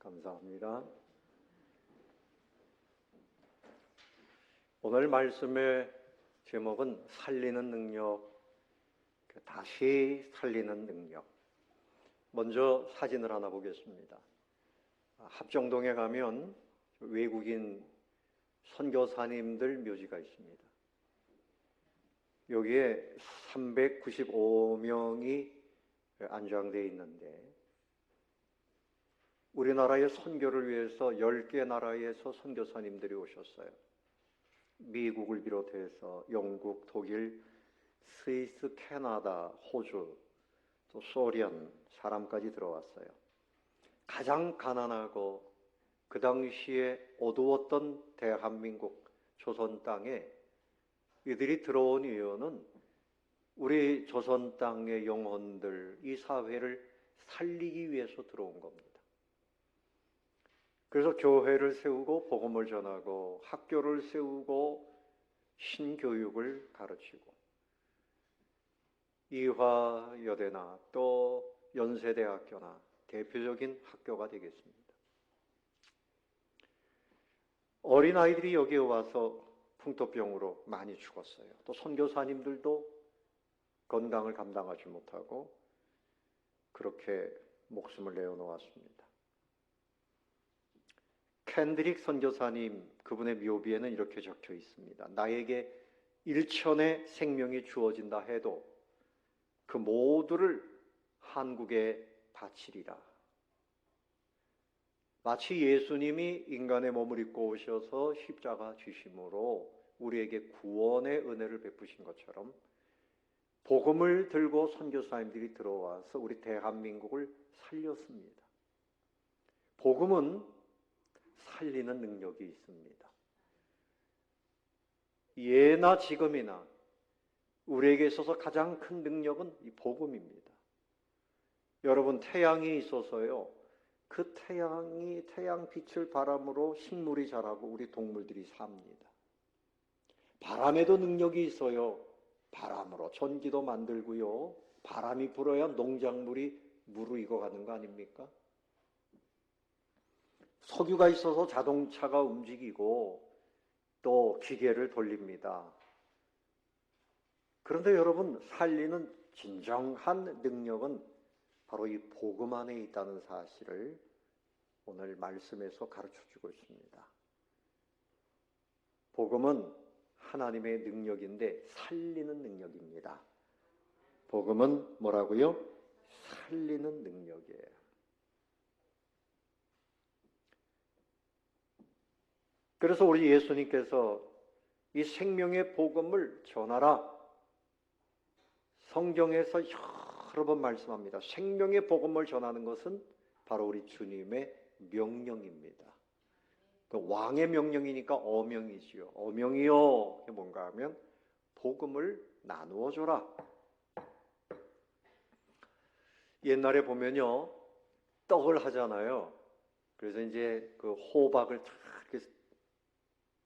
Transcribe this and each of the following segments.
감사합니다. 오늘 말씀의 제목은 살리는 능력, 다시 살리는 능력. 먼저 사진을 하나 보겠습니다. 합정동에 가면 외국인 선교사님들 묘지가 있습니다. 여기에 395명이 안장되어 있는데 우리나라의 선교를 위해서 10개 나라에서 선교사님들이 오셨어요. 미국을 비롯해서 영국, 독일, 스위스, 캐나다, 호주, 또 소련 사람까지 들어왔어요. 가장 가난하고 그 당시에 어두웠던 대한민국 조선 땅에 이들이 들어온 이유는 우리 조선 땅의 영혼들, 이 사회를 살리기 위해서 들어온 겁니다. 그래서 교회를 세우고 복음을 전하고 학교를 세우고 신교육을 가르치고 이화여대나 또 연세대학교나 대표적인 학교가 되겠습니다. 어린아이들이 여기에 와서 풍토병으로 많이 죽었어요. 또 선교사님들도 건강을 감당하지 못하고 그렇게 목숨을 내어놓았습니다. 캔드릭 선교사님, 그분의 묘비에는 이렇게 적혀 있습니다. 나에게 1천의 생명이 주어진다 해도 그 모두를 한국에 바치리라. 마치 예수님이 인간의 몸을 입고 오셔서 십자가 지심으로 우리에게 구원의 은혜를 베푸신 것처럼 복음을 들고 선교사님들이 들어와서 우리 대한민국을 살렸습니다. 복음은 살리는 능력이 있습니다. 예나 지금이나 우리에게 있어서 가장 큰 능력은 이 복음입니다. 여러분, 태양이 있어서요, 그 태양 빛을 바람으로 식물이 자라고 우리 동물들이 삽니다. 바람에도 능력이 있어요. 바람으로 전기도 만들고요. 바람이 불어야 농작물이 무르익어가는 거 아닙니까? 석유가 있어서 자동차가 움직이고 또 기계를 돌립니다. 그런데 여러분, 살리는 진정한 능력은 바로 이 복음 안에 있다는 사실을 오늘 말씀에서 가르쳐주고 있습니다. 복음은 하나님의 능력인데 살리는 능력입니다. 복음은 뭐라고요? 살리는 능력이에요. 그래서 우리 예수님께서 이 생명의 복음을 전하라. 성경에서 여러 번 말씀합니다. 생명의 복음을 전하는 것은 바로 우리 주님의 명령입니다. 그 왕의 명령이니까 어명이지요. 어명이요. 이게 뭔가 하면 복음을 나누어 줘라. 옛날에 보면요, 떡을 하잖아요. 그래서 이제 그 호박을 탁 이렇게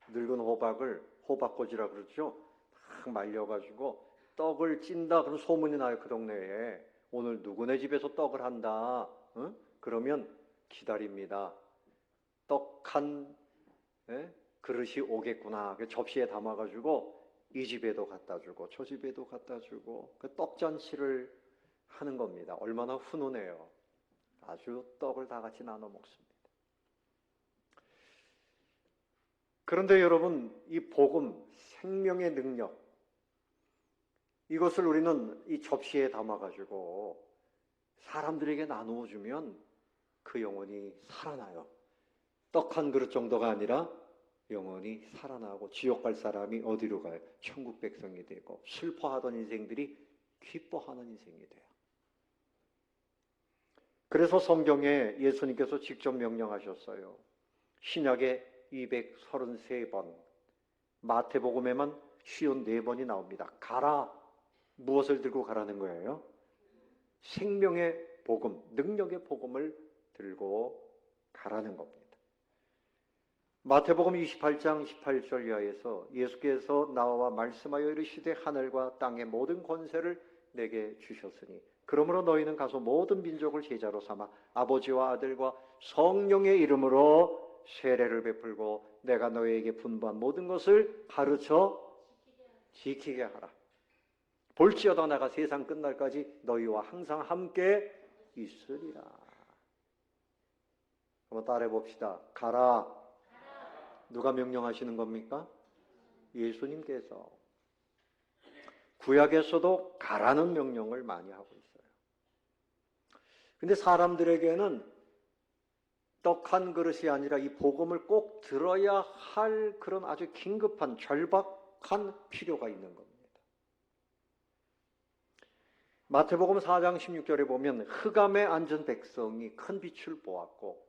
늙은 호박을 호박꼬지라 그러죠. 탁 말려가지고 떡을 찐다 그런 소문이 나요. 그 동네에 오늘 누구네 집에서 떡을 한다. 그러면 기다립니다. 떡 한 그릇이 오겠구나. 접시에 담아가지고 이 집에도 갖다 주고 저 집에도 갖다 주고 그 떡잔치를 하는 겁니다. 얼마나 훈훈해요. 아주 떡을 다 같이 나눠 먹습니다. 그런데 여러분, 이 복음, 생명의 능력, 이것을 우리는 이 접시에 담아가지고 사람들에게 나누어 주면 그 영혼이 살아나요. 떡 한 그릇 정도가 아니라 영혼이 살아나고 지옥 갈 사람이 어디로 가요? 천국 백성이 되고 슬퍼하던 인생들이 기뻐하는 인생이 돼요. 그래서 성경에 예수님께서 직접 명령하셨어요. 신약에 233번, 마태복음에만 54번이 나옵니다. 가라. 무엇을 들고 가라는 거예요? 생명의 복음, 능력의 복음을 들고 가라는 겁니다. 마태복음 28장 18절 이하에서 예수께서 나와 말씀하여 이르시되 하늘과 땅의 모든 권세를 내게 주셨으니 그러므로 너희는 가서 모든 민족을 제자로 삼아 아버지와 아들과 성령의 이름으로 세례를 베풀고 내가 너희에게 분부한 모든 것을 가르쳐 지키게 하라. 볼지어다 내가 세상 끝날까지 너희와 항상 함께 있으리라. 한번 따라해 봅시다. 가라. 누가 명령하시는 겁니까? 예수님께서. 구약에서도 가라는 명령을 많이 하고 있어요. 근데 사람들에게는 떡 한 그릇이 아니라 이 복음을 꼭 들어야 할 그런 아주 긴급한 절박한 필요가 있는 겁니다. 마태복음 4장 16절에 보면 흑암에 앉은 백성이 큰 빛을 보았고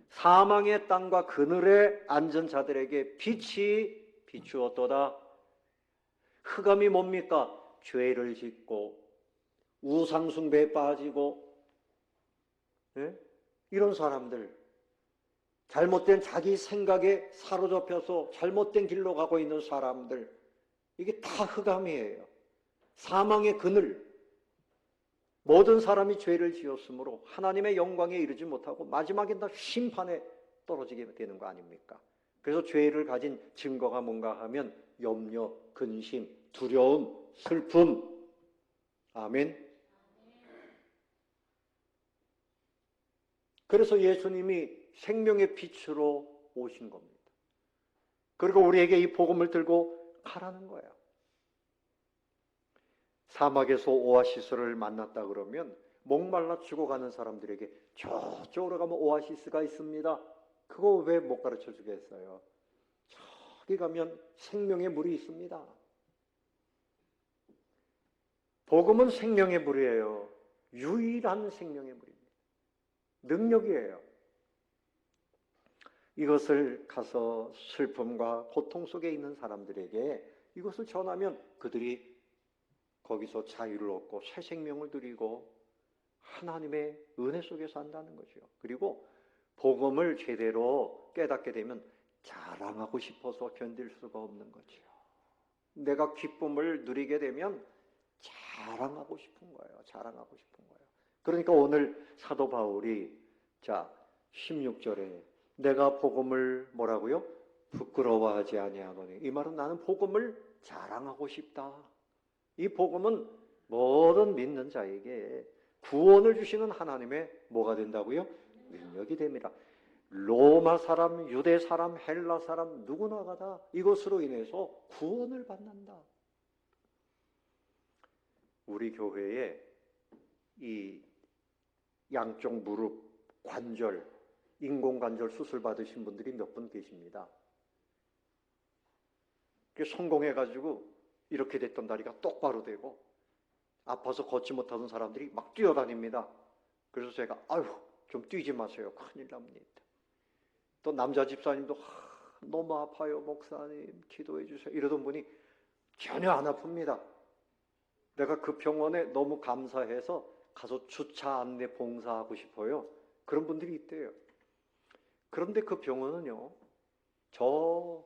사망의 땅과 그늘에 앉은 자들에게 빛이 비추었도다. 흑암이 뭡니까? 죄를 짓고 우상숭배에 빠지고 이런 사람들, 잘못된 자기 생각에 사로잡혀서 잘못된 길로 가고 있는 사람들, 이게 다 흑암이에요. 사망의 그늘, 모든 사람이 죄를 지었으므로 하나님의 영광에 이르지 못하고 마지막엔 다 심판에 떨어지게 되는 거 아닙니까? 그래서 죄를 가진 증거가 뭔가 하면 염려, 근심, 두려움, 슬픔. 아멘. 그래서 예수님이 생명의 빛으로 오신 겁니다. 그리고 우리에게 이 복음을 들고 가라는 거예요. 사막에서 오아시스를 만났다 그러면 목말라 죽어가는 사람들에게 저쪽으로 가면 오아시스가 있습니다. 그거 왜 못 가르쳐 주겠어요? 저기 가면 생명의 물이 있습니다. 복음은 생명의 물이에요. 유일한 생명의 물입니다. 능력이에요. 이것을 가서 슬픔과 고통 속에 있는 사람들에게 이것을 전하면 그들이 거기서 자유를 얻고 새 생명을 누리고 하나님의 은혜 속에 산다는 거죠. 그리고 복음을 제대로 깨닫게 되면 자랑하고 싶어서 견딜 수가 없는 거죠. 내가 기쁨을 누리게 되면 자랑하고 싶은 거예요. 자랑하고 싶은 거예요. 그러니까 오늘 사도 바울이 16절에 내가 복음을 뭐라고요? 부끄러워하지 아니하노니, 이 말은 나는 복음을 자랑하고 싶다. 이 복음은 모든 믿는 자에게 구원을 주시는 하나님의 뭐가 된다고요? 능력이 됩니다. 로마 사람, 유대 사람, 헬라 사람 누구나가 다 이것으로 인해서 구원을 받는다. 우리 교회에 이 양쪽 무릎 관절, 인공관절 수술 받으신 분들이 몇 분 계십니다. 성공해가지고 이렇게 됐던 다리가 똑바로 되고 아파서 걷지 못하던 사람들이 막 뛰어다닙니다. 그래서 제가 좀 뛰지 마세요. 큰일 납니다. 또 남자 집사님도 너무 아파요. 목사님 기도해 주세요. 이러던 분이 전혀 안 아픕니다. 내가 그 병원에 너무 감사해서 가서 주차 안내 봉사하고 싶어요. 그런 분들이 있대요. 그런데 그 병원은요, 저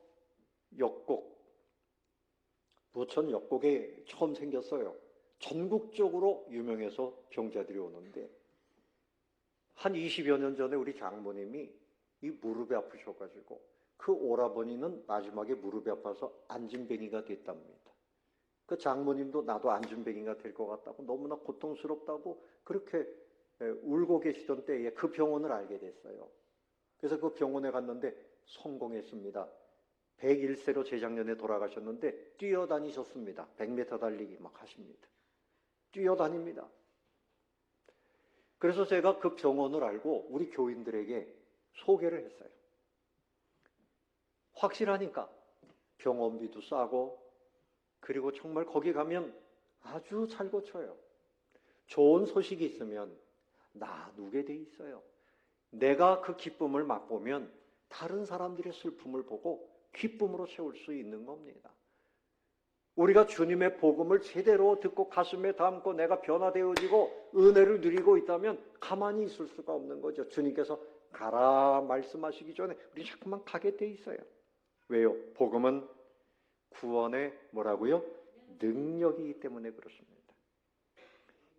역곡, 부천 역곡에 처음 생겼어요. 전국적으로 유명해서 병자들이 오는데 한 20여 년 전에 우리 장모님이 이 무릎이 아프셔가지고 그 오라버니는 마지막에 무릎이 아파서 안진뱅이가 됐답니다. 그 장모님도 나도 안진뱅이가 될 것 같다고 너무나 고통스럽다고 그렇게 울고 계시던 때에 그 병원을 알게 됐어요. 그래서 그 병원에 갔는데 성공했습니다. 101세로 재작년에 돌아가셨는데 뛰어다니셨습니다. 100m 달리기 막 하십니다. 뛰어다닙니다. 그래서 제가 그 병원을 알고 우리 교인들에게 소개를 했어요. 확실하니까 병원비도 싸고 그리고 정말 거기 가면 아주 잘 고쳐요. 좋은 소식이 있으면 나누게 돼 있어요. 내가 그 기쁨을 맛보면 다른 사람들의 슬픔을 보고 기쁨으로 채울 수 있는 겁니다. 우리가 주님의 복음을 제대로 듣고 가슴에 담고 내가 변화되어지고 은혜를 누리고 있다면 가만히 있을 수가 없는 거죠. 주님께서 가라 말씀하시기 전에 우리 자꾸만 가게 돼 있어요. 왜요? 복음은 구원의 뭐라고요? 능력이기 때문에 그렇습니다.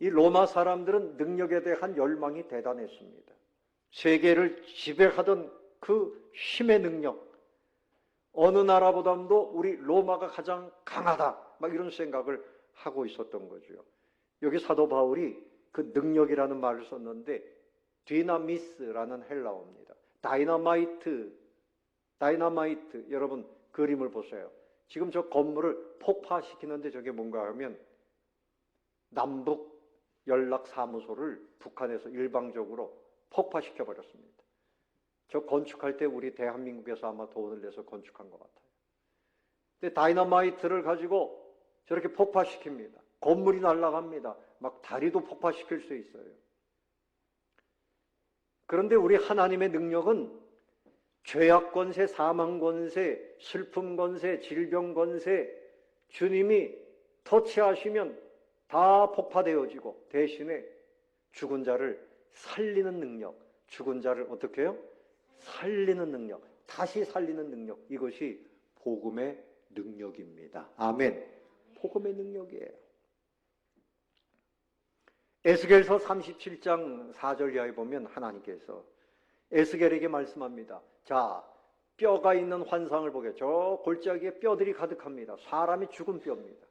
이 로마 사람들은 능력에 대한 열망이 대단했습니다. 세계를 지배하던 그 힘의 능력, 어느 나라보다도 우리 로마가 가장 강하다, 막 이런 생각을 하고 있었던 거죠. 여기 사도 바울이 그 능력이라는 말을 썼는데 디나미스라는 헬라어입니다. 다이너마이트, 여러분 그림을 보세요. 지금 저 건물을 폭파시키는데 저게 뭔가 하면 남북 연락사무소를 북한에서 일방적으로 폭파시켜 버렸습니다. 저 건축할 때 우리 대한민국에서 아마 돈을 내서 건축한 것 같아요. 근데 다이너마이트를 가지고 저렇게 폭파시킵니다. 건물이 날아갑니다. 막 다리도 폭파시킬 수 있어요. 그런데 우리 하나님의 능력은 죄악 권세, 사망 권세, 슬픔 권세, 질병 권세, 주님이 터치하시면 다 폭파되어지고 대신에 죽은 자를 살리는 능력, 죽은 자를 어떻게 해요? 살리는 능력, 다시 살리는 능력, 이것이 복음의 능력입니다. 아멘. 복음의 능력이에요. 에스겔서 37장 4절 이하에 보면 하나님께서 에스겔에게 말씀합니다. 자, 뼈가 있는 환상을 보게. 저 골짜기에 뼈들이 가득합니다. 사람이 죽은 뼈입니다.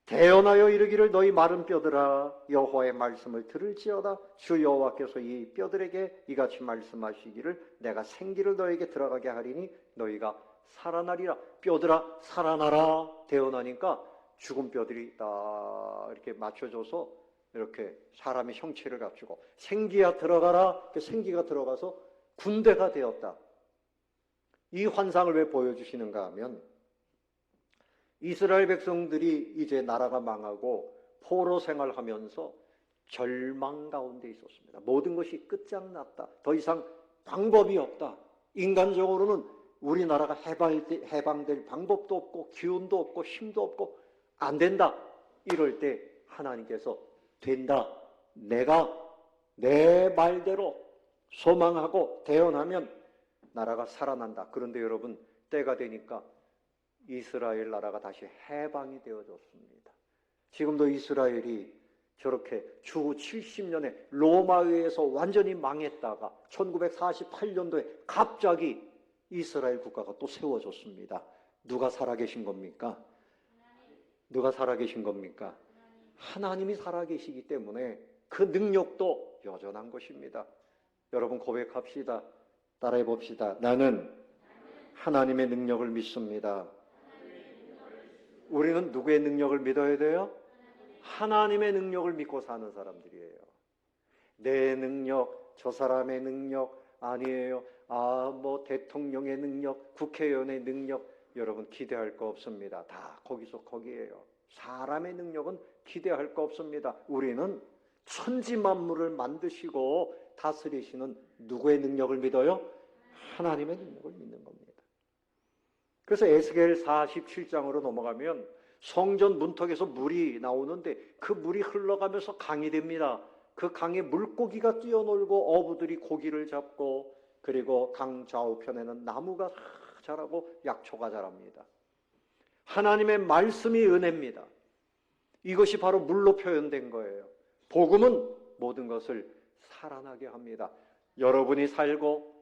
대언하여 이르기를 너희 마른 뼈들아 여호와의 말씀을 들을지어다. 주 여호와께서 이 뼈들에게 이같이 말씀하시기를 내가 생기를 너에게 들어가게 하리니 너희가 살아나리라. 뼈들아 살아나라. 대언하니까 죽은 뼈들이 딱 이렇게 맞춰져서 이렇게 사람의 형체를 갖추고 생기야 들어가라. 생기가 들어가서 군대가 되었다. 이 환상을 왜 보여주시는가 하면 이스라엘 백성들이 이제 나라가 망하고 포로 생활하면서 절망 가운데 있었습니다. 모든 것이 끝장났다. 더 이상 방법이 없다. 인간적으로는 우리나라가 해방될 방법도 없고 기운도 없고 힘도 없고 안 된다. 이럴 때 하나님께서 된다. 내가 내 말대로 소망하고 대언하면 나라가 살아난다. 그런데 여러분 때가 되니까 이스라엘 나라가 다시 해방이 되어졌습니다. 지금도 이스라엘이 저렇게 주 70년에 로마에 의해서 완전히 망했다가 1948년도에 갑자기 이스라엘 국가가 또 세워졌습니다. 누가 살아계신 겁니까? 누가 살아계신 겁니까? 하나님이 살아계시기 때문에 그 능력도 여전한 것입니다. 여러분 고백합시다. 따라해 봅시다. 나는 하나님의 능력을 믿습니다. 우리는 누구의 능력을 믿어야 돼요? 하나님의 능력을 믿고 사는 사람들이에요. 내 능력, 저 사람의 능력 아니에요. 뭐 대통령의 능력, 국회의원의 능력, 여러분 기대할 거 없습니다. 다 거기서 거기에요. 사람의 능력은 기대할 거 없습니다. 우리는 천지 만물을 만드시고 다스리시는 누구의 능력을 믿어요? 하나님의 능력을 믿는 겁니다. 그래서 에스겔 47장으로 넘어가면 성전 문턱에서 물이 나오는데 그 물이 흘러가면서 강이 됩니다. 그 강에 물고기가 뛰어놀고 어부들이 고기를 잡고 그리고 강 좌우편에는 나무가 자라고 약초가 자랍니다. 하나님의 말씀이 은혜입니다. 이것이 바로 물로 표현된 거예요. 복음은 모든 것을 살아나게 합니다. 여러분이 살고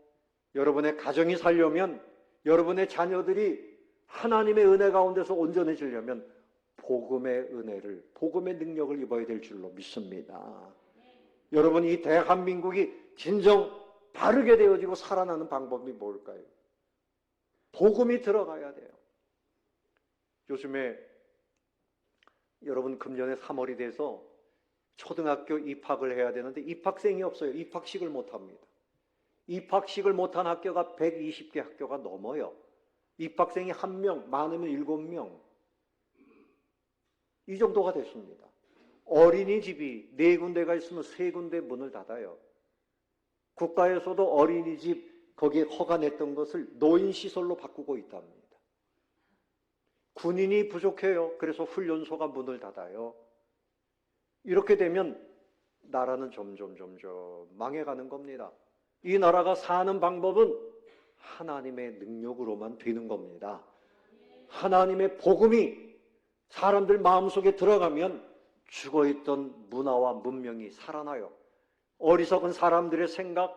여러분의 가정이 살려면 여러분의 자녀들이 하나님의 은혜 가운데서 온전해지려면 복음의 은혜를, 복음의 능력을 입어야 될 줄로 믿습니다. 여러분 이 대한민국이 진정 바르게 되어지고 살아나는 방법이 뭘까요? 복음이 들어가야 돼요. 요즘에 여러분 금년에 3월이 돼서 초등학교 입학을 해야 되는데 입학생이 없어요. 입학식을 못합니다. 입학식을 못한 학교가 120개 학교가 넘어요. 입학생이 1명, 많으면 7명. 이 정도가 됐습니다. 어린이집이 4군데가 있으면 3군데 문을 닫아요. 국가에서도 어린이집 거기에 허가냈던 것을 노인시설로 바꾸고 있답니다. 군인이 부족해요. 그래서 훈련소가 문을 닫아요. 이렇게 되면 나라는 점점 망해가는 겁니다. 이 나라가 사는 방법은 하나님의 능력으로만 되는 겁니다. 하나님의 복음이 사람들 마음속에 들어가면 죽어있던 문화와 문명이 살아나요. 어리석은 사람들의 생각,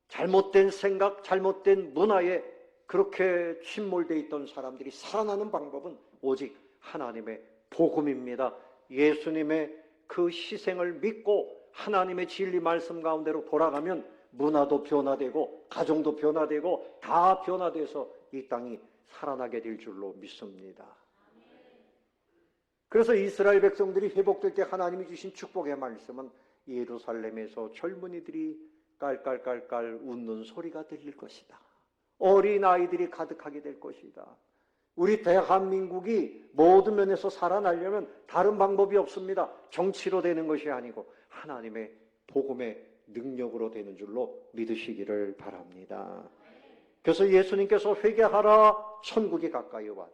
잘못된 문화에 그렇게 침몰되어 있던 사람들이 살아나는 방법은 오직 하나님의 복음입니다. 예수님의 그 희생을 믿고 하나님의 진리 말씀 가운데로 돌아가면 문화도 변화되고 가정도 변화되고 다 변화돼서 이 땅이 살아나게 될 줄로 믿습니다. 그래서 이스라엘 백성들이 회복될 때 하나님이 주신 축복의 말씀은 예루살렘에서 젊은이들이 깔깔깔깔 웃는 소리가 들릴 것이다. 어린아이들이 가득하게 될 것이다. 우리 대한민국이 모든 면에서 살아나려면 다른 방법이 없습니다. 정치로 되는 것이 아니고 하나님의 복음의 능력으로 되는 줄로 믿으시기를 바랍니다. 그래서 예수님께서 회개하라, 천국이 가까이 왔다.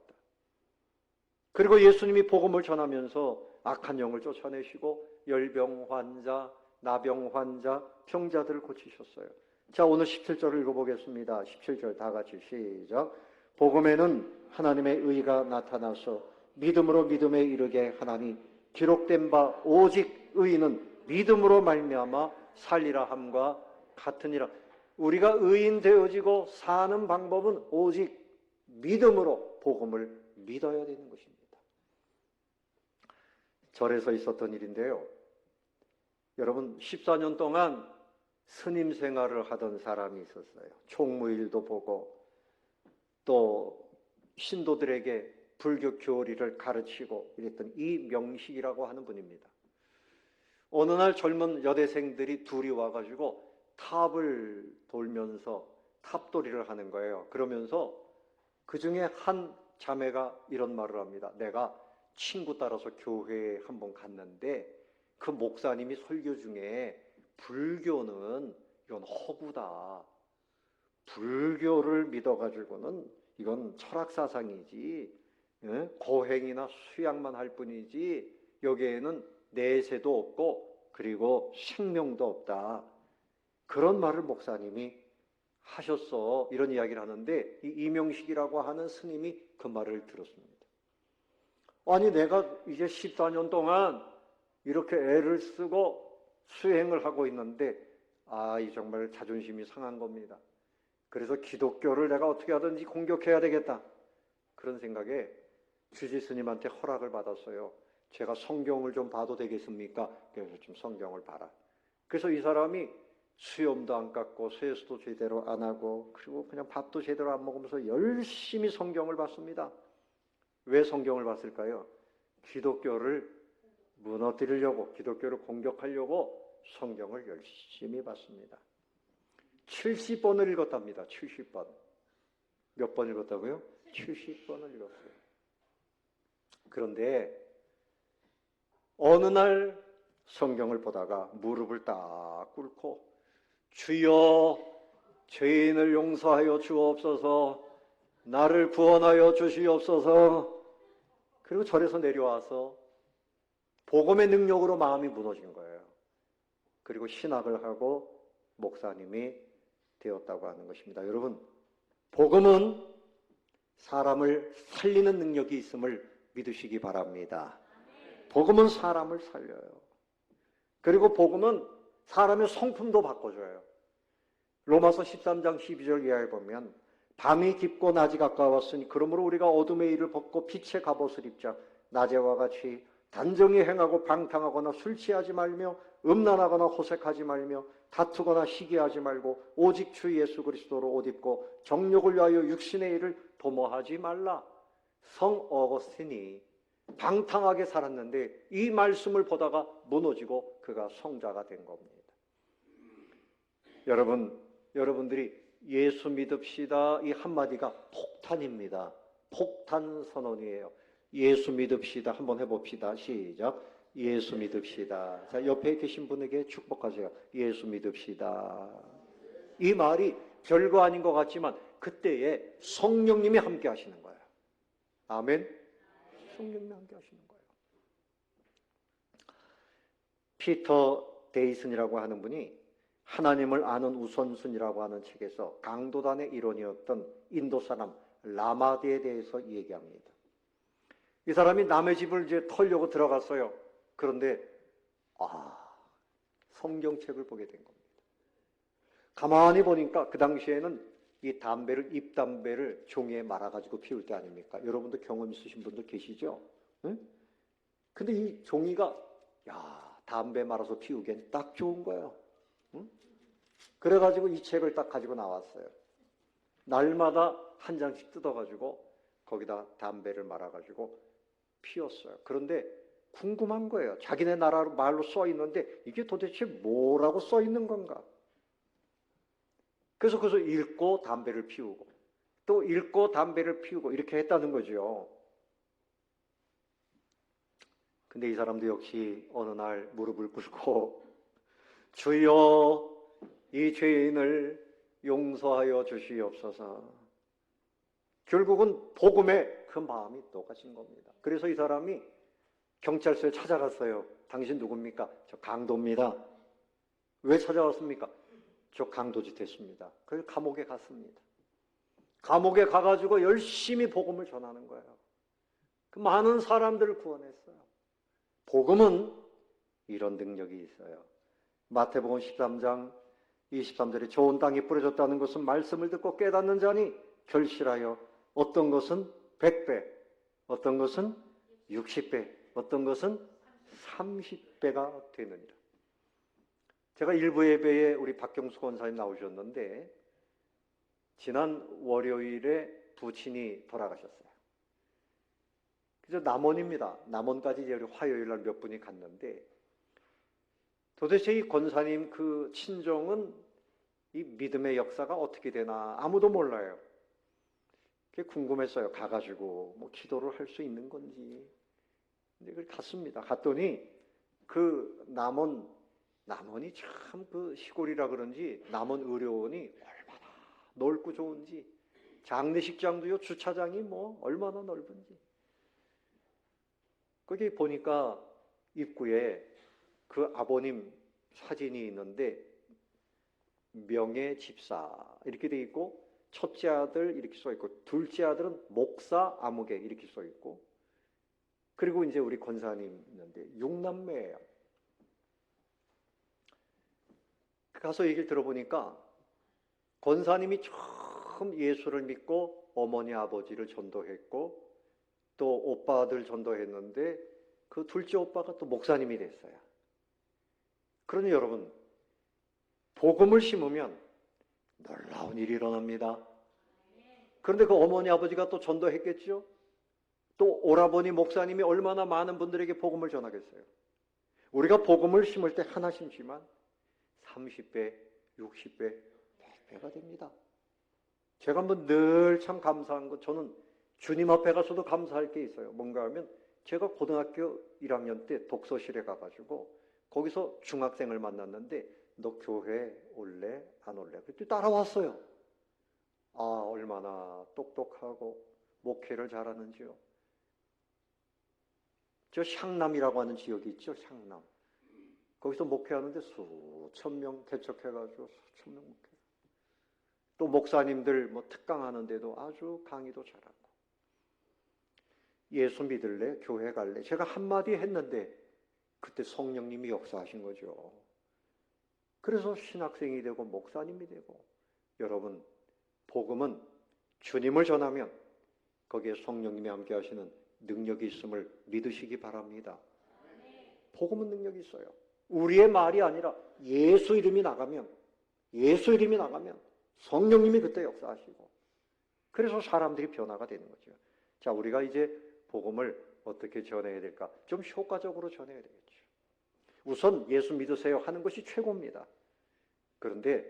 그리고 예수님이 복음을 전하면서 악한 영을 쫓아내시고 열병 환자, 나병 환자, 병자들을 고치셨어요. 자, 오늘 17절을 읽어보겠습니다. 17절 다 같이 시작. 복음에는 하나님의 의가 나타나서 믿음으로 믿음에 이르게 하나니 기록된 바 오직 의인은 믿음으로 말미암아 살리라 함과 같으니라. 우리가 의인 되어지고 사는 방법은 오직 믿음으로 복음을 믿어야 되는 것입니다. 절에서 있었던 일인데요. 여러분 14년 동안 스님 생활을 하던 사람이 있었어요. 총무일도 보고 또 신도들에게 불교 교리를 가르치고 이랬던 이명식이라고 하는 분입니다. 어느 날 젊은 여대생들이 둘이 와가지고 탑을 돌면서 탑돌이를 하는 거예요. 그러면서 그 중에 한 자매가 이런 말을 합니다. 내가 친구 따라서 교회에 한번 갔는데 그 목사님이 설교 중에 불교는 이건 허구다. 불교를 믿어가지고는 이건 철학사상이지, 고행이나 수양만 할 뿐이지 여기에는 내세도 없고 그리고 생명도 없다. 그런 말을 목사님이 하셨어. 이런 이야기를 하는데 이 이명식이라고 하는 스님이 그 말을 들었습니다. 아니 내가 이제 14년 동안 이렇게 애를 쓰고 수행을 하고 있는데 이 정말 자존심이 상한 겁니다. 그래서 기독교를 내가 어떻게 하든지 공격해야 되겠다. 그런 생각에 주지 스님한테 허락을 받았어요. 제가 성경을 좀 봐도 되겠습니까? 그래서 좀 성경을 봐라. 그래서 이 사람이 수염도 안 깎고 세수도 제대로 안 하고 그리고 그냥 밥도 제대로 안 먹으면서 열심히 성경을 봤습니다. 왜 성경을 봤을까요? 기독교를 무너뜨리려고, 기독교를 공격하려고 성경을 열심히 봤습니다. 70번을 읽었답니다. 70번. 몇 번 읽었다고요? 70번을 읽었어요. 그런데 어느 날 성경을 보다가 무릎을 딱 꿇고 주여 죄인을 용서하여 주옵소서, 나를 구원하여 주시옵소서. 그리고 절에서 내려와서 복음의 능력으로 마음이 무너진 거예요. 그리고 신학을 하고 목사님이 되었다고 하는 것입니다. 여러분, 복음은 사람을 살리는 능력이 있음을 믿으시기 바랍니다. 복음은 사람을 살려요. 그리고 복음은 사람의 성품도 바꿔줘요. 로마서 13장 12절 이하에 보면 밤이 깊고 낮이 가까웠으니 그러므로 우리가 어둠의 일을 벗고 빛의 갑옷을 입자. 낮에와 같이 단정히 행하고 방탕하거나 술 취하지 말며 음란하거나 호색하지 말며 다투거나 시기하지 말고 오직 주 예수 그리스도로 옷 입고 정욕을 위하여 육신의 일을 도모하지 말라. 성 어거스틴이 방탕하게 살았는데 이 말씀을 보다가 무너지고 그가 성자가 된 겁니다. 여러분들이 예수 믿읍시다 이 한마디가 폭탄입니다. 폭탄 선언이에요. 예수 믿읍시다. 한번 해봅시다. 시작. 예수 믿읍시다. 자, 옆에 계신 분에게 축복하세요. 예수 믿읍시다. 이 말이 별거 아닌 것 같지만 그때에 성령님이 함께 하시는 거예요. 아멘. 성령님이 함께 하시는 거예요. 피터 데이슨이라고 하는 분이 하나님을 아는 우선순위라고 하는 책에서 강도단의 일원이었던 인도 사람 라마디에 대해서 얘기합니다. 이 사람이 남의 집을 이제 털려고 들어갔어요. 그런데 성경책을 보게 된 겁니다. 가만히 보니까 그 당시에는 이 입담배를 종이에 말아가지고 피울 때 아닙니까? 여러분도 경험 있으신 분들 계시죠? 응? 근데 이 종이가 담배 말아서 피우기엔 딱 좋은 거예요. 응? 그래가지고 이 책을 딱 가지고 나왔어요. 날마다 한 장씩 뜯어가지고 거기다 담배를 말아가지고 피웠어요. 그런데 궁금한 거예요. 자기네 나라 말로 써 있는데 이게 도대체 뭐라고 써 있는 건가? 그래서 읽고 담배를 피우고 또 읽고 담배를 피우고 이렇게 했다는 거죠. 근데 이 사람도 역시 어느 날 무릎을 꿇고 주여 이 죄인을 용서하여 주시옵소서. 결국은 복음에 그 마음이 녹아진 겁니다. 그래서 이 사람이 경찰서에 찾아갔어요. 당신 누굽니까? 저 강도입니다. 왜 찾아왔습니까? 저 강도짓 했습니다. 그래서 감옥에 갔습니다. 감옥에 가가지고 열심히 복음을 전하는 거예요. 그 많은 사람들을 구원했어요. 복음은 이런 능력이 있어요. 마태복음 13장 23절에 좋은 땅이 뿌려졌다는 것은 말씀을 듣고 깨닫는 자니 결실하여 어떤 것은 100배, 어떤 것은 60배, 어떤 것은 30배가 되느니라. 제가 일부 예배에 우리 박경수 권사님 나오셨는데 지난 월요일에 부친이 돌아가셨어요. 그래서 남원입니다. 남원까지 이제 우리 화요일 날 몇 분이 갔는데 도대체 이 권사님 그 친정은 이 믿음의 역사가 어떻게 되나 아무도 몰라요. 그게 궁금했어요. 가가지고 뭐 기도를 할 수 있는 건지. 근데 그걸 갔습니다. 갔더니 그 남원이 참 그 시골이라 그런지 남원 의료원이 얼마나 넓고 좋은지, 장례식장도요 주차장이 뭐 얼마나 넓은지. 거기 보니까 입구에 그 아버님 사진이 있는데 명예 집사 이렇게 돼 있고 첫째 아들 이렇게 써 있고 둘째 아들은 목사 아무개 이렇게 써 있고 그리고 이제 우리 권사님 있는데 6남매예요. 가서 얘기를 들어보니까 권사님이 처음 예수를 믿고 어머니 아버지를 전도했고 또 오빠들 전도했는데 그 둘째 오빠가 또 목사님이 됐어요. 그러니 여러분 복음을 심으면 놀라운 일이 일어납니다. 그런데 그 어머니 아버지가 또 전도했겠죠? 또 오라버니 목사님이 얼마나 많은 분들에게 복음을 전하겠어요. 우리가 복음을 심을 때 하나 심지만 30배, 60배, 100배가 됩니다. 제가 한번 늘 참 감사한 건 저는 주님 앞에 가서도 감사할 게 있어요. 뭔가 하면 제가 고등학교 1학년 때 독서실에 가가지고 거기서 중학생을 만났는데 너 교회 올래? 안 올래? 그때 따라왔어요. 얼마나 똑똑하고 목회를 잘하는지요. 저 샹남이라고 하는 지역이 있죠. 샹남. 거기서 목회하는데 수천 명 개척해가지고 수천 명 목회. 또 목사님들 뭐 특강하는데도 아주 강의도 잘하고. 예수 믿을래? 교회 갈래? 제가 한마디 했는데 그때 성령님이 역사하신 거죠. 그래서 신학생이 되고 목사님이 되고 여러분 복음은 주님을 전하면 거기에 성령님이 함께 하시는 능력이 있음을 믿으시기 바랍니다. 복음은 능력이 있어요. 우리의 말이 아니라 예수 이름이 나가면 성령님이 그때 역사하시고 그래서 사람들이 변화가 되는 거죠. 자, 우리가 이제 복음을 어떻게 전해야 될까? 좀 효과적으로 전해야 되겠죠. 우선 예수 믿으세요 하는 것이 최고입니다. 그런데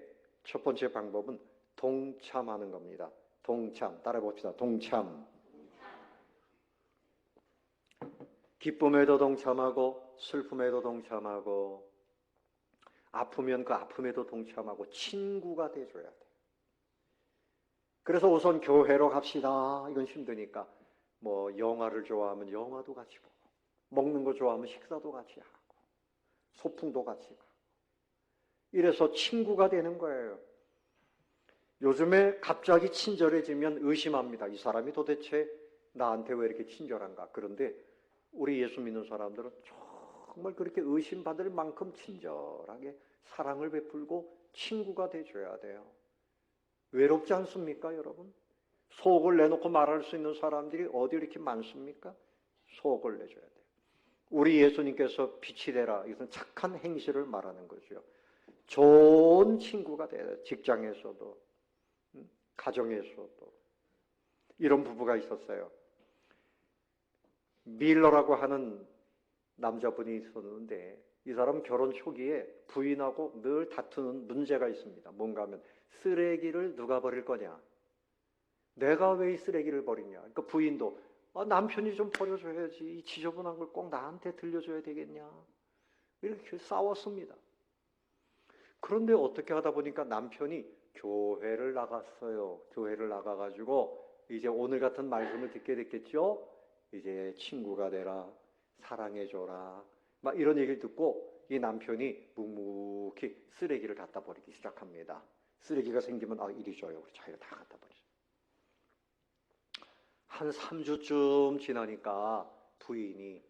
첫 번째 방법은 동참하는 겁니다. 동참, 따라 봅시다. 동참. 기쁨에도 동참하고 슬픔에도 동참하고 아프면 그 아픔에도 동참하고 친구가 돼줘야 돼. 그래서 우선 교회로 갑시다. 이건 힘드니까 뭐 영화를 좋아하면 영화도 같이 보고 먹는 거 좋아하면 식사도 같이 하고 소풍도 같이 가고 이래서 친구가 되는 거예요. 요즘에 갑자기 친절해지면 의심합니다. 이 사람이 도대체 나한테 왜 이렇게 친절한가? 그런데 우리 예수 믿는 사람들은 정말 그렇게 의심받을 만큼 친절하게 사랑을 베풀고 친구가 돼줘야 돼요. 외롭지 않습니까, 여러분? 속을 내놓고 말할 수 있는 사람들이 어디 이렇게 많습니까? 속을 내줘야 돼요. 우리 예수님께서 빛이 되라, 이것은 착한 행실을 말하는 거죠. 좋은 친구가 돼야 돼요. 직장에서도, 가정에서도. 이런 부부가 있었어요. 밀러라고 하는 남자분이 있었는데, 이 사람 결혼 초기에 부인하고 늘 다투는 문제가 있습니다. 뭔가 하면 쓰레기를 누가 버릴 거냐, 내가 왜 이 쓰레기를 버리냐. 그러니까 부인도 남편이 좀 버려줘야지, 이 지저분한 걸 꼭 나한테 들려줘야 되겠냐, 이렇게 싸웠습니다. 그런데 어떻게 하다 보니까 남편이 교회를 나갔어요. 교회를 나가가지고 이제 오늘 같은 말씀을 듣게 됐겠죠. 이제 친구가 되라, 사랑해줘라, 막 이런 얘기를 듣고 이 남편이 묵묵히 쓰레기를 갖다 버리기 시작합니다. 쓰레기가 생기면 이리 줘요. 우리 자기가 다 갖다 버리죠. 한 3주쯤 지나니까 부인이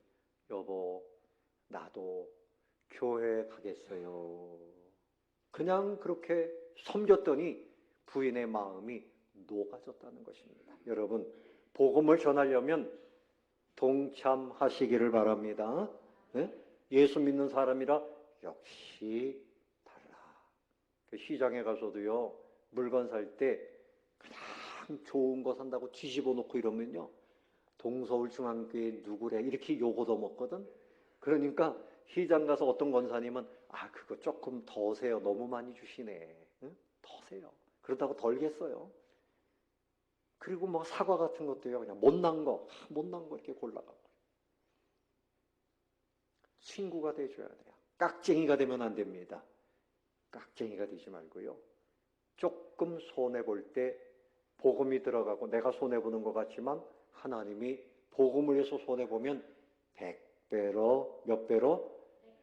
여보, 나도 교회 가겠어요. 그냥 그렇게 섬겼더니 부인의 마음이 녹아졌다는 것입니다. 여러분, 복음을 전하려면 동참하시기를 바랍니다. 네? 예수 믿는 사람이라 역시 달라. 시장에 가서도요, 물건 살 때 그냥 좋은 거 산다고 뒤집어 놓고 이러면요, 동서울중앙교회 누구래 이렇게 욕 얻어먹거든. 그러니까 시장 가서 어떤 권사님은 그거 조금 더 세요. 너무 많이 주시네. 응? 더 세요. 그렇다고 덜겠어요. 그리고 뭐 사과 같은 것도요, 그냥 못난 거 이렇게 골라가고. 친구가 돼줘야 돼요. 깍쟁이가 되면 안 됩니다. 깍쟁이가 되지 말고요. 조금 손해볼 때 복음이 들어가고 내가 손해보는 것 같지만 하나님이 복음을 위해서 손해보면 100배로, 몇 배로?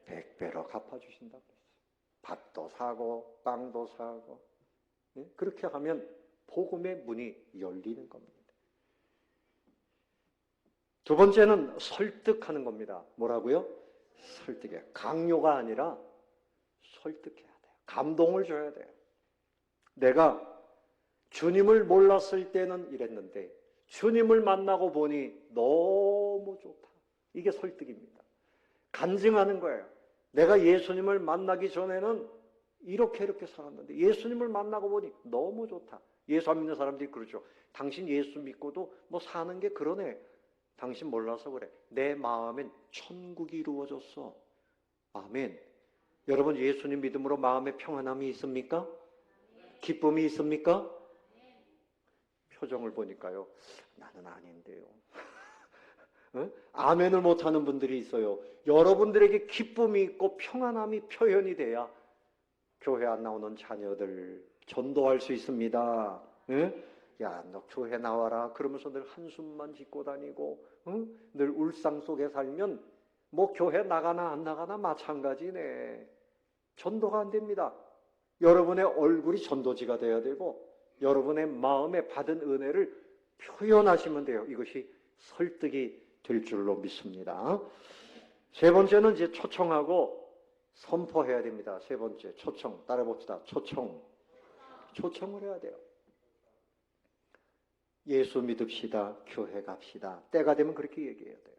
100배로 갚아주신다고 했어요. 밥도 사고 빵도 사고. 그렇게 하면 복음의 문이 열리는 겁니다. 두 번째는 설득하는 겁니다. 뭐라고요? 설득해요. 강요가 아니라 설득해야 돼요. 감동을 줘야 돼요. 내가 주님을 몰랐을 때는 이랬는데 주님을 만나고 보니 너무 좋다. 이게 설득입니다. 간증하는 거예요. 내가 예수님을 만나기 전에는 이렇게 살았는데 예수님을 만나고 보니 너무 좋다. 예수 안 믿는 사람들이 그러죠. 당신 예수 믿고도 뭐 사는 게 그러네. 당신 몰라서 그래. 내 마음엔 천국이 이루어졌어. 아멘. 여러분, 예수님 믿음으로 마음에 평안함이 있습니까? 기쁨이 있습니까? 표정을 보니까요, 나는 아닌데요. 아멘을 못하는 분들이 있어요. 여러분들에게 기쁨이 있고 평안함이 표현이 돼야 교회 안 나오는 자녀들 전도할 수 있습니다. 야, 너 교회 나와라. 그러면서 늘 한숨만 짓고 다니고, 늘 울상 속에 살면 뭐 교회 나가나 안 나가나 마찬가지네. 전도가 안 됩니다. 여러분의 얼굴이 전도지가 돼야 되고 여러분의 마음에 받은 은혜를 표현하시면 돼요. 이것이 설득이 될 줄로 믿습니다. 세 번째는 이제 초청하고 선포해야 됩니다. 세 번째, 초청. 따라봅시다. 초청을 해야 돼요. 예수 믿읍시다. 교회 갑시다. 때가 되면 그렇게 얘기해야 돼요.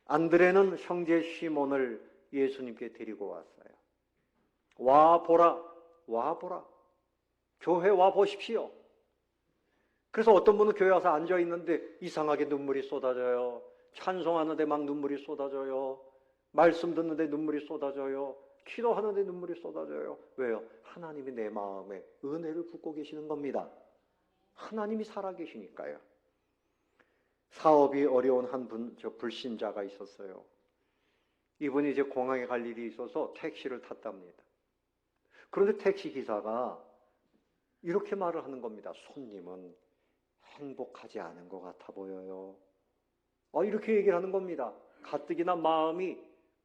안드레는 형제 시몬을 예수님께 데리고 왔어요. 와 보라. 교회 와 보십시오. 그래서 어떤 분은 교회 와서 앉아 있는데 이상하게 눈물이 쏟아져요. 찬송하는데 막 눈물이 쏟아져요. 말씀 듣는데 눈물이 쏟아져요. 기도하는데 눈물이 쏟아져요. 왜요? 하나님이 내 마음에 은혜를 붓고 계시는 겁니다. 하나님이 살아계시니까요. 사업이 어려운 한 분, 불신자가 있었어요. 이분이 이제 공항에 갈 일이 있어서 택시를 탔답니다. 그런데 택시 기사가 이렇게 말을 하는 겁니다. 손님은 행복하지 않은 것 같아 보여요. 이렇게 얘기를 하는 겁니다. 가뜩이나 마음이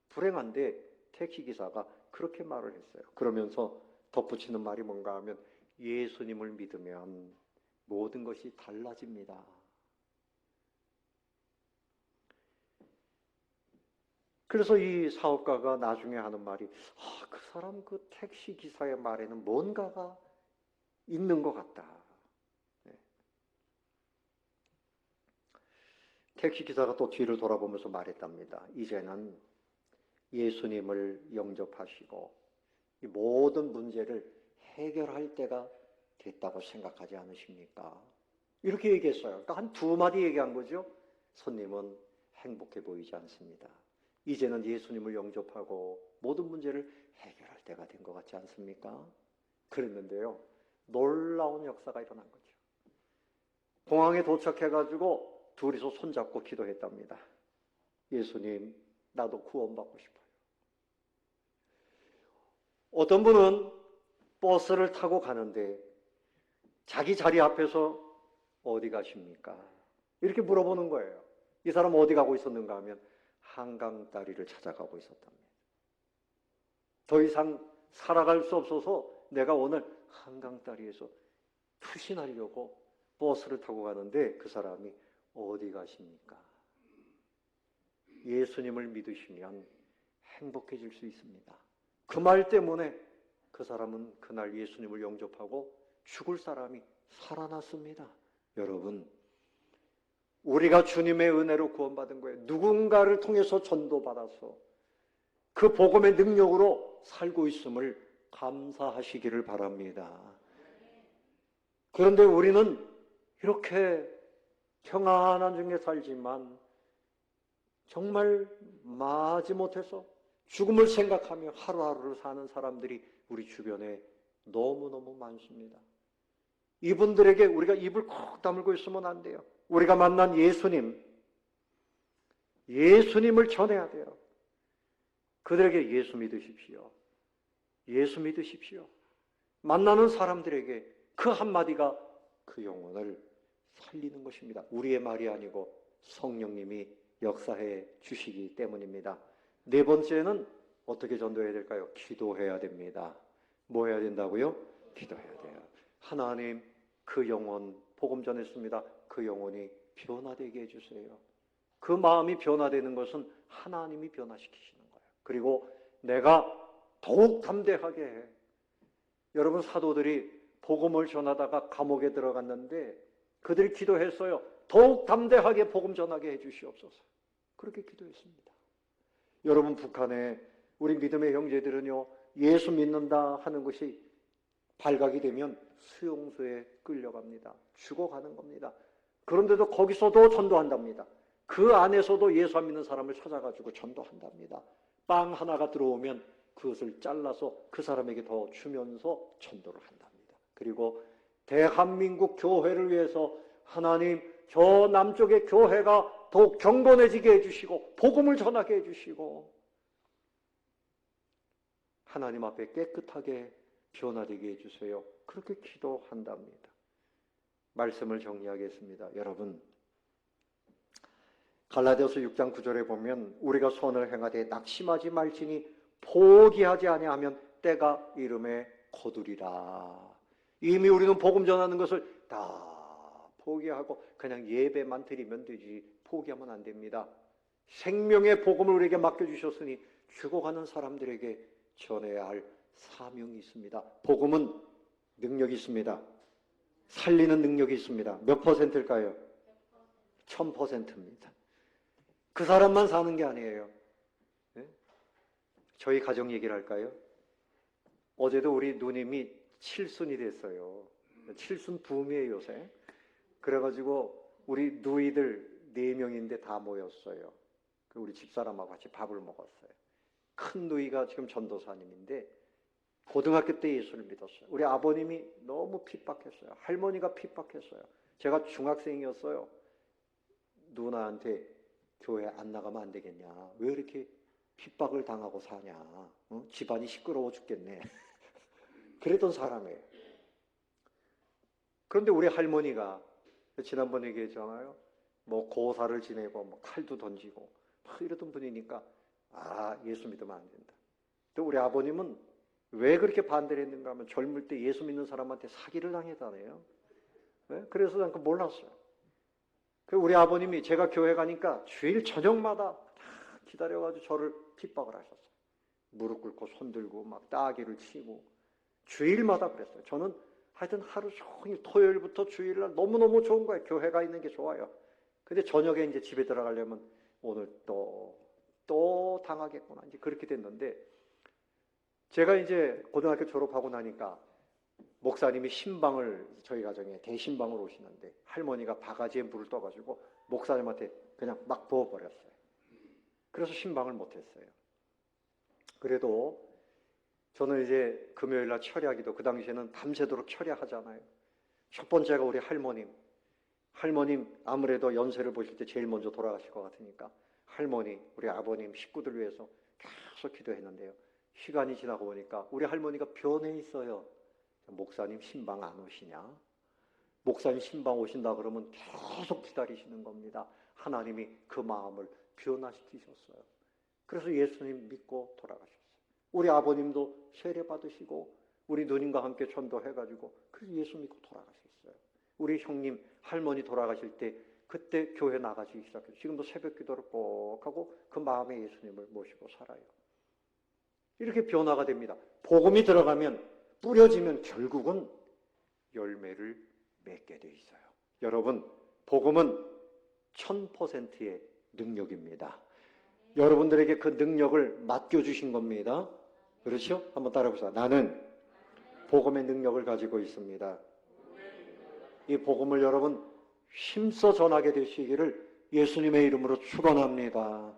불행한데 택시 기사가 그렇게 말을 했어요. 그러면서 덧붙이는 말이 뭔가 하면 예수님을 믿으면 모든 것이 달라집니다. 그래서 이 사업가가 나중에 하는 말이, 그 사람 그 택시 기사의 말에는 뭔가가 있는 것 같다. 네. 택시 기사가 또 뒤를 돌아보면서 말했답니다. 이제는 예수님을 영접하시고 이 모든 문제를 해결할 때가 됐다고 생각하지 않으십니까? 이렇게 얘기했어요. 그러니까 한 두 마디 얘기한 거죠. 손님은 행복해 보이지 않습니다. 이제는 예수님을 영접하고 모든 문제를 해결할 때가 된 것 같지 않습니까? 그랬는데요, 놀라운 역사가 일어난 거죠. 공항에 도착해가지고 둘이서 손잡고 기도했답니다. 예수님, 나도 구원받고 싶어요. 어떤 분은 버스를 타고 가는데 자기 자리 앞에서 어디 가십니까? 이렇게 물어보는 거예요. 이 사람 어디 가고 있었는가 하면 한강다리를 찾아가고 있었답니다. 더 이상 살아갈 수 없어서 내가 오늘 한강다리에서 투신하려고 버스를 타고 가는데 그 사람이 어디 가십니까? 예수님을 믿으시면 행복해질 수 있습니다. 그 말 때문에 그 사람은 그날 예수님을 영접하고 죽을 사람이 살아났습니다. 여러분, 우리가 주님의 은혜로 구원받은 거예요. 누군가를 통해서 전도받아서 그 복음의 능력으로 살고 있음을 감사하시기를 바랍니다. 그런데 우리는 이렇게 평안한 중에 살지만 정말 마지못해서 죽음을 생각하며 하루하루를 사는 사람들이 우리 주변에 너무너무 많습니다. 이분들에게 우리가 입을 콕 다물고 있으면 안 돼요. 우리가 만난 예수님을 전해야 돼요. 그들에게 예수 믿으십시오. 예수 믿으십시오. 만나는 사람들에게 그 한마디가 그 영혼을 살리는 것입니다. 우리의 말이 아니고 성령님이 역사해 주시기 때문입니다. 네 번째는 어떻게 전도해야 될까요? 기도해야 됩니다. 뭐 해야 된다고요? 기도해야 돼요. 하나님, 그 영혼 복음 전했습니다. 그 영혼이 변화되게 해주세요. 그 마음이 변화되는 것은 하나님이 변화시키시는 거예요. 그리고 내가 더욱 담대하게 해. 여러분, 사도들이 복음을 전하다가 감옥에 들어갔는데 그들이 기도했어요. 더욱 담대하게 복음 전하게 해주시옵소서. 그렇게 기도했습니다. 여러분, 북한에 우리 믿음의 형제들은요, 예수 믿는다 하는 것이 발각이 되면 수용소에 끌려갑니다. 죽어가는 겁니다. 그런데도 거기서도 전도한답니다. 그 안에서도 예수 안 믿는 사람을 찾아가지고 전도한답니다. 빵 하나가 들어오면 그것을 잘라서 그 사람에게 더 주면서 전도를 한답니다. 그리고 대한민국 교회를 위해서 하나님, 저 남쪽의 교회가 더욱 경건해지게 해주시고 복음을 전하게 해주시고 하나님 앞에 깨끗하게 변화되게 해주세요. 그렇게 기도한답니다. 말씀을 정리하겠습니다. 여러분, 갈라디아서 6장 9절에 보면 우리가 선을 행하되 낙심하지 말지니 포기하지 아니하면 때가 이름에 거두리라. 이미 우리는 복음 전하는 것을 다 포기하고 그냥 예배만 드리면 되지 포기하면 안 됩니다. 생명의 복음을 우리에게 맡겨주셨으니 죽어가는 사람들에게 전해야 할 사명이 있습니다. 복음은 능력이 있습니다. 살리는 능력이 있습니다. 몇 퍼센트일까요? 1000%입니다. 그 사람만 사는 게 아니에요. 네? 저희 가정 얘기를 할까요? 어제도 우리 누님이 칠순이 됐어요. 칠순 붐이에요, 요새. 그래가지고 우리 누이들 4명인데 다 모였어요. 우리 집사람하고 같이 밥을 먹었어요. 큰 누이가 지금 전도사님인데 고등학교 때 예수를 믿었어요. 우리 아버님이 너무 핍박했어요. 할머니가 핍박했어요. 제가 중학생이었어요. 누나한테 교회 안 나가면 안 되겠냐. 왜 이렇게 핍박을 당하고 사냐. 어? 집안이 시끄러워 죽겠네. 그랬던 사람이에요. 그런데 우리 할머니가 지난번에 얘기했잖아요. 뭐 고사를 지내고 뭐 칼도 던지고 막 이러던 분이니까 예수 믿으면 안 된다. 또 우리 아버님은 왜 그렇게 반대를 했는가 하면 젊을 때 예수 믿는 사람한테 사기를 당했다네요. 네? 그래서 난 그거 몰랐어요. 우리 아버님이 제가 교회 가니까 주일 저녁마다 다 기다려가지고 저를 핍박을 하셨어요. 무릎 꿇고 손 들고 막 따귀를 치고 주일마다 그랬어요. 저는 하여튼 하루 종일 토요일부터 주일날 너무너무 좋은 거예요. 교회가 있는 게 좋아요. 근데 저녁에 이제 집에 들어가려면 오늘 또 당하겠구나. 이제 그렇게 됐는데 제가 이제 고등학교 졸업하고 나니까 목사님이 신방을 저희 가정에 대신방으로 오시는데 할머니가 바가지에 물을 떠가지고 목사님한테 그냥 막 부어버렸어요. 그래서 신방을 못했어요. 그래도 저는 이제 금요일날 철야기도 그 당시에는 밤새도록 철야하잖아요. 첫 번째가 우리 할머님 아무래도 연세를 보실 때 제일 먼저 돌아가실 것 같으니까 할머니, 우리 아버님, 식구들 위해서 계속 기도했는데요. 시간이 지나고 보니까 우리 할머니가 변해 있어요. 목사님 신방 안 오시냐? 목사님 신방 오신다 그러면 계속 기다리시는 겁니다. 하나님이 그 마음을 변화시키셨어요. 그래서 예수님 믿고 돌아가셨어요. 우리 아버님도 세례 받으시고 우리 누님과 함께 전도해가지고 그래서 예수 믿고 돌아가셨어요. 우리 형님, 할머니 돌아가실 때 그때 교회 나가시기 시작해서 지금도 새벽 기도를 꼭 하고 그 마음에 예수님을 모시고 살아요. 이렇게 변화가 됩니다. 복음이 들어가면 뿌려지면 결국은 열매를 맺게 돼 있어요. 여러분, 복음은 1000%의 능력입니다. 여러분들에게 그 능력을 맡겨주신 겁니다. 그렇죠? 한번 따라해보세요. 나는 복음의 능력을 가지고 있습니다. 이 복음을 여러분 힘써 전하게 되시기를 예수님의 이름으로 축원합니다.